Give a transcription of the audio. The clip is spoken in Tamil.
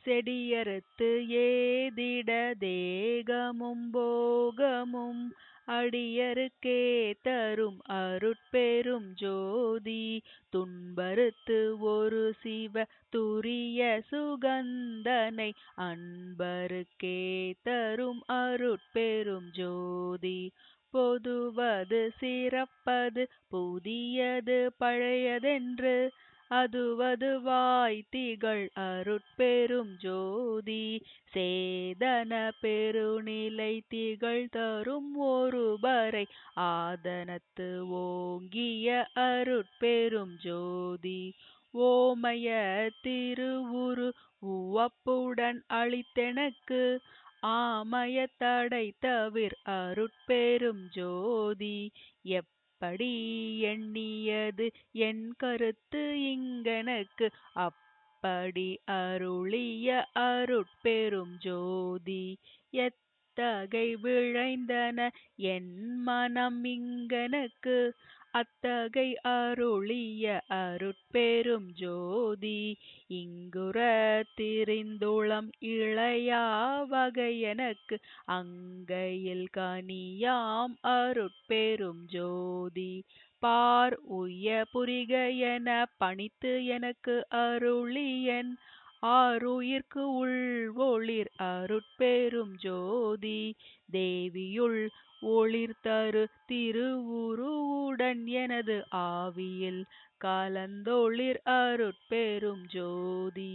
செடியறுத்து ஏதிட தேகமும் போகமும் அடியருக்கே தரும் அருட்பெரும் ஜோதி. துன்பறுத்து ஒரு சிவ துரிய சுகந்தனை அன்பருக்கே தரும் அருட்பெரும் ஜோதி. பொதுவது சிறப்பது புதியது பழையதென்று அதுவதுவாய் திகழ் அருட்பெரும் ஜோதி. சேதன பெருநிலை திகழ் தரும் ஒருபறை ஆதனத்து ஓங்கிய அருட்பெரும் ஜோதி. ஓமய திருவுரு உவப்புடன் அளித்தெனக்கு ஆமய தடை தவிர் அருட்பெரும் ஜோதி. எப்படி எண்ணியது என் கருத்து இங்கெனக்கு அப்படி அருளிய அருட்பெரும் ஜோதி. எத்தகை விழைந்தன என் மனம் இங்கெனக்கு அத்தகை அருளிய அருட்பெரும் ஜோதி. இங்குற திரிந்துளம் இளையா வகையெனக்கு அங்கையில் கனியாம் அருட்பெரும் ஜோதி. பார் உய்ய புரிக என பணித்து எனக்கு அருளியன் ஆருயிர்க்கு உள் ஒளிர் அருட்பெரும் ஜோதி. தேவியுள் ஒளிர்தரு திருவுருவுடன் எனது ஆவியில் கலந்தொளிர் அருட்பெரும் ஜோதி.